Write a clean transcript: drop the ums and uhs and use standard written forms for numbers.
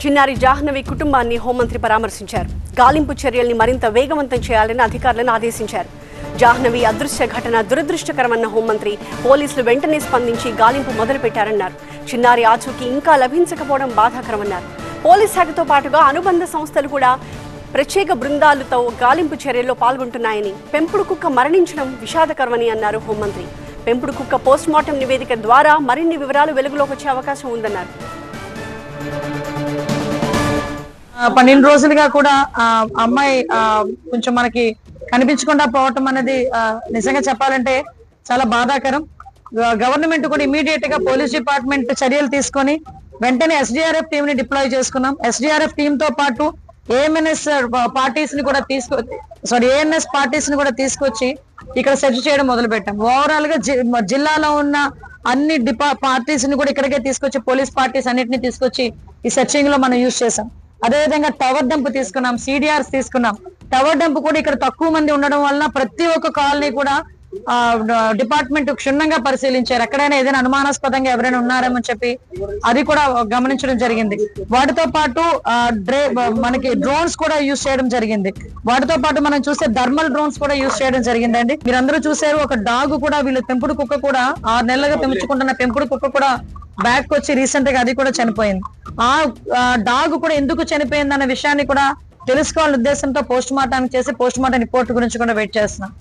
చిన్నారి జాహ్నవి కుటుంబాన్ని హోంమంత్రి పరామర్శించారు. గాలింపు చర్యల్ని మరింత వేగవంతం చేయాలని అధికారులను ఆదేశించారు. జాహ్నవి అదృశ్య ఘటన దురదృష్టకరమన్న హోంమంత్రి పోలీసులు వెంటనే స్పందించి గాలింపు మొదలుపెట్టారన్నారు. చిన్నారి ఆచూకీ ఇంకా లభించకపోవడం బాధాకరమన్నారు. పోలీస్ శాఖతో పాటుగా అనుబంధ సంస్థలు కూడా ప్రత్యేక బృందాలతో గాలింపు చర్యల్లో పాల్గొంటున్నాయని, పెంపుడు కుక్క మరణించడం విషాదకరమని అన్నారు హోంమంత్రి. పెంపుడు కుక్క పోస్టుమార్టం నివేదిక ద్వారా మరిన్ని వివరాలు వెలుగులోకి వచ్చే అవకాశం ఉందన్నారు. 12 రోజులుగా కూడా అమ్మాయి కొంచెం మనకి కనిపించకుండా పోవటం అనేది నిజంగా చెప్పాలంటే చాలా బాధాకరం. గవర్నమెంట్ కూడా ఇమీడియట్ గా పోలీస్ డిపార్ట్మెంట్ చర్యలు తీసుకొని వెంటనే ఎస్డిఆర్ఎఫ్ టీమ్ ని డిప్లాయ్ చేసుకున్నాం. ఎస్డిఆర్ఎఫ్ టీమ్ తో పాటు ఏఎన్ఎస్ పార్టీస్ ని కూడా తీసుకొచ్చి ఇక్కడ సెర్చ్ చేయడం మొదలు పెట్టాం. ఓవరాల్ గా జిల్లాలో ఉన్న అన్ని పార్టీస్ ని కూడా ఇక్కడికే తీసుకొచ్చి, పోలీస్ పార్టీస్ అన్నిటిని తీసుకొచ్చి ఈ సెర్చింగ్ లో మనం యూజ్ చేసాం. అదేవిధంగా టవర్ డంప్ తీసుకున్నాం, సిడిఆర్స్ తీసుకున్నాం. టవర్ డంప్ కూడా ఇక్కడ తక్కువ మంది ఉండడం వలన ప్రతి ఒక్క కాలనీ కూడా డిపార్ట్మెంట్ క్షుణ్ణంగా పరిశీలించారు. ఎక్కడైనా ఏదైనా అనుమానాస్పదంగా ఎవరైనా ఉన్నారేమో చెప్పి అది కూడా గమనించడం జరిగింది. వాటితో పాటు మనకి డ్రోన్స్ కూడా యూజ్ చేయడం జరిగింది. వాటితో పాటు మనం చూస్తే థర్మల్ డ్రోన్స్ కూడా యూజ్ చేయడం జరిగిందండి. మీరందరూ చూసారు, ఒక డాగ్ కూడా, వీళ్ళు పెంపుడు కుక్క కూడా 6 నెలలుగా పెంచుకుంటున్న పెంపుడు కుక్క కూడా బ్యాక్ వచ్చి రీసెంట్ గా అది కూడా చనిపోయింది. ఆ డాగ్ కూడా ఎందుకు చనిపోయింది అన్న విషయాన్ని కూడా తెలుసుకోవాలనే ఉద్దేశంతో పోస్ట్ మార్టానికి చేసి పోస్ట్ మార్టం రిపోర్ట్ గురించి కూడా వెయిట్ చేస్తున్నాం.